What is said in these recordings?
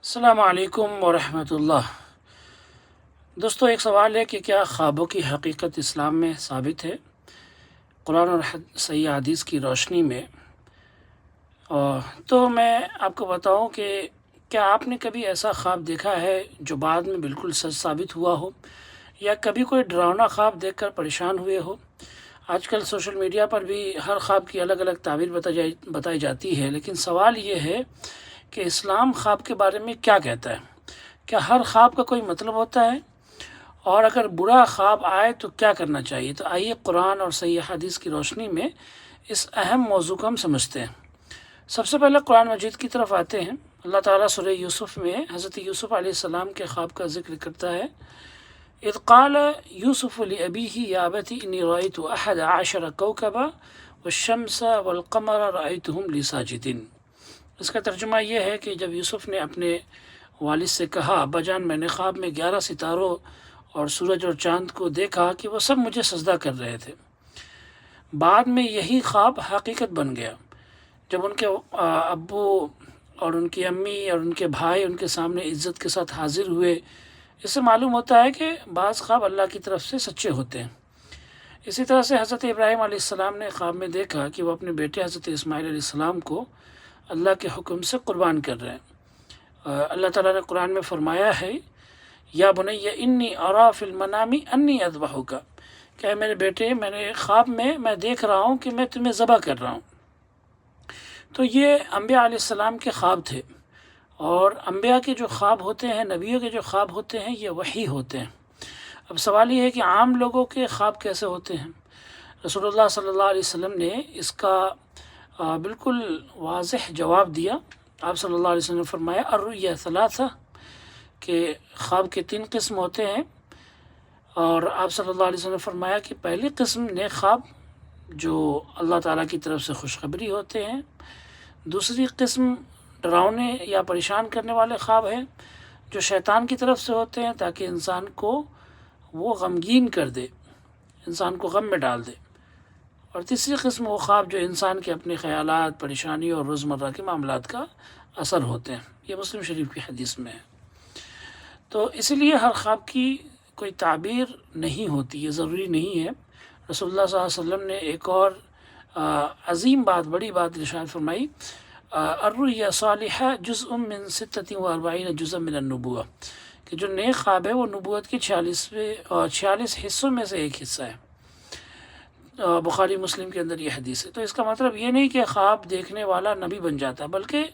السلام علیکم ورحمۃ اللہ۔ دوستو، ایک سوال ہے کہ کیا خوابوں کی حقیقت اسلام میں ثابت ہے؟ قرآن اور صحیح حدیث کی روشنی میں تو میں آپ کو بتاؤں کہ کیا آپ نے کبھی ایسا خواب دیکھا ہے جو بعد میں بالکل سچ ثابت ہوا ہو، یا کبھی کوئی ڈراؤنا خواب دیکھ کر پریشان ہوئے ہو؟ آج کل سوشل میڈیا پر بھی ہر خواب کی الگ الگ تعبیر بتائی جاتی ہے، لیکن سوال یہ ہے کہ اسلام خواب کے بارے میں کیا کہتا ہے؟ کیا ہر خواب کا کوئی مطلب ہوتا ہے؟ اور اگر برا خواب آئے تو کیا کرنا چاہیے؟ تو آئیے قرآن اور صحیح حدیث کی روشنی میں اس اہم موضوع کو ہم سمجھتے ہیں۔ سب سے پہلے قرآن مجید کی طرف آتے ہیں۔ اللہ تعالیٰ سورہ یوسف میں حضرت یوسف علیہ السلام کے خواب کا ذکر کرتا ہے۔ اذ قال یوسف لأبیہ یا ابت انی رأیت احد عشر کوکبا والشمس والقمر رأیتہم لی ساجدین۔ اس کا ترجمہ یہ ہے کہ جب یوسف نے اپنے والد سے کہا، ابا جان، میں نے خواب میں 11 ستاروں اور سورج اور چاند کو دیکھا کہ وہ سب مجھے سجدہ کر رہے تھے۔ بعد میں یہی خواب حقیقت بن گیا جب ان کے ابو اور ان کی امی اور ان کے بھائی ان کے سامنے عزت کے ساتھ حاضر ہوئے۔ اس سے معلوم ہوتا ہے کہ بعض خواب اللہ کی طرف سے سچے ہوتے ہیں۔ اسی طرح سے حضرت ابراہیم علیہ السلام نے خواب میں دیکھا کہ وہ اپنے بیٹے حضرت اسماعیل علیہ السلام کو اللہ کے حکم سے قربان کر رہے ہیں۔ اللہ تعالیٰ نے قرآن میں فرمایا ہے، یا بنی انی اری فی المنام انی اذبحک، کہ میرے بیٹے، میں نے خواب میں دیکھ رہا ہوں کہ میں تمہیں ذبح کر رہا ہوں۔ تو یہ انبیاء علیہ السلام کے خواب تھے، اور انبیاء کے جو خواب ہوتے ہیں، نبیوں کے جو خواب ہوتے ہیں، یہ وحی ہوتے ہیں۔ اب سوال یہ ہے کہ عام لوگوں کے خواب کیسے ہوتے ہیں؟ رسول اللہ صلی اللہ علیہ وسلم نے اس کا بالکل واضح جواب دیا۔ آپ صلی اللہ علیہ وسلم نے فرمایا الرؤیا ثلاثہ، کہ خواب کے 3 قسم ہوتے ہیں، اور آپ صلی اللہ علیہ وسلم نے فرمایا کہ پہلی قسم نیک خواب جو اللہ تعالیٰ کی طرف سے خوشخبری ہوتے ہیں، دوسری قسم ڈراؤنے یا پریشان کرنے والے خواب ہیں جو شیطان کی طرف سے ہوتے ہیں تاکہ انسان کو وہ غمگین کر دے، انسان کو غم میں ڈال دے، اور تیسری قسم وہ خواب جو انسان کے اپنے خیالات، پریشانی اور روزمرہ کے معاملات کا اثر ہوتے ہیں۔ یہ مسلم شریف کی حدیث میں ہے۔ تو اس لیے ہر خواب کی کوئی تعبیر نہیں ہوتی، یہ ضروری نہیں ہے۔ رسول اللہ صلی اللہ علیہ وسلم نے ایک اور عظیم بات، بڑی بات ارشاد فرمائی، الرؤیا صالحہ جزء من 46 جزء من النبوہ، کہ جو نیک خواب ہے وہ نبوت کے 46 حصوں میں سے ایک حصہ ہے۔ بخاری مسلم کے اندر یہ حدیث ہے۔ تو اس کا مطلب یہ نہیں کہ خواب دیکھنے والا نبی بن جاتا، بلکہ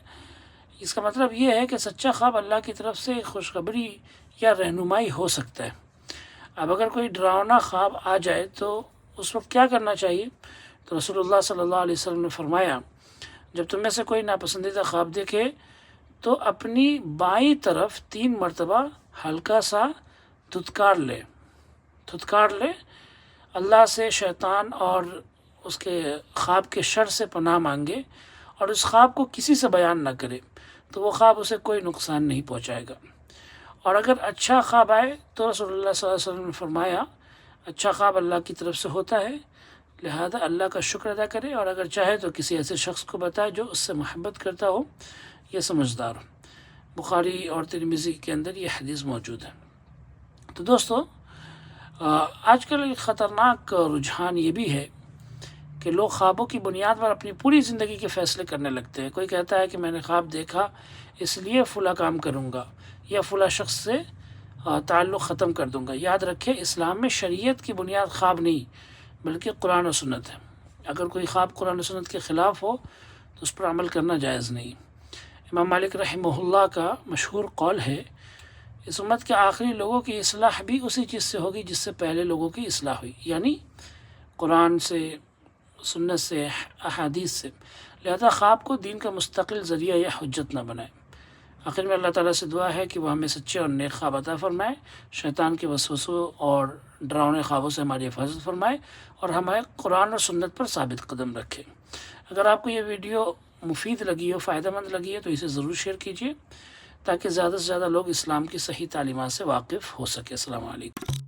اس کا مطلب یہ ہے کہ سچا خواب اللہ کی طرف سے خوشخبری یا رہنمائی ہو سکتا ہے۔ اب اگر کوئی ڈراؤنا خواب آ جائے تو اس وقت کیا کرنا چاہیے؟ تو رسول اللہ صلی اللہ علیہ وسلم نے فرمایا، جب تم میں سے کوئی ناپسندیدہ خواب دیکھے تو اپنی بائیں طرف 3 مرتبہ ہلکا سا دھتکار لے، اللہ سے شیطان اور اس کے خواب کے شر سے پناہ مانگے، اور اس خواب کو کسی سے بیان نہ کرے، تو وہ خواب اسے کوئی نقصان نہیں پہنچائے گا۔ اور اگر اچھا خواب آئے تو رسول اللہ صلی اللہ علیہ وسلم نے فرمایا، اچھا خواب اللہ کی طرف سے ہوتا ہے، لہذا اللہ کا شکر ادا کرے، اور اگر چاہے تو کسی ایسے شخص کو بتائے جو اس سے محبت کرتا ہو یا سمجھدار ہو۔ بخاری اور ترمذی کے اندر یہ حدیث موجود ہے۔ تو دوستو، آج کل ایک خطرناک رجحان یہ بھی ہے کہ لوگ خوابوں کی بنیاد پر اپنی پوری زندگی کے فیصلے کرنے لگتے ہیں۔ کوئی کہتا ہے کہ میں نے خواب دیکھا اس لیے فلاں کام کروں گا، یا فلاں شخص سے تعلق ختم کر دوں گا۔ یاد رکھیں، اسلام میں شریعت کی بنیاد خواب نہیں بلکہ قرآن و سنت ہے۔ اگر کوئی خواب قرآن و سنت کے خلاف ہو تو اس پر عمل کرنا جائز نہیں۔ امام مالک رحمہ اللہ کا مشہور قول ہے، اس امت کے آخری لوگوں کی اصلاح بھی اسی چیز سے ہوگی جس سے پہلے لوگوں کی اصلاح ہوئی، یعنی قرآن سے، سنت سے، احادیث سے۔ لہذا خواب کو دین کا مستقل ذریعہ یا حجت نہ بنائے۔ آخر میں اللہ تعالیٰ سے دعا ہے کہ وہ ہمیں سچے اور نیک خواب عطا فرمائے، شیطان کے وسوسوں اور ڈراؤنے خوابوں سے ہماری حفاظت فرمائے، اور ہمیں قرآن اور سنت پر ثابت قدم رکھے۔ اگر آپ کو یہ ویڈیو مفید لگی ہو، فائدہ مند لگی ہے، تو اسے ضرور شیئر کیجیے تاکہ زیادہ سے زیادہ لوگ اسلام کی صحیح تعلیمات سے واقف ہو سکے۔ السلام علیکم۔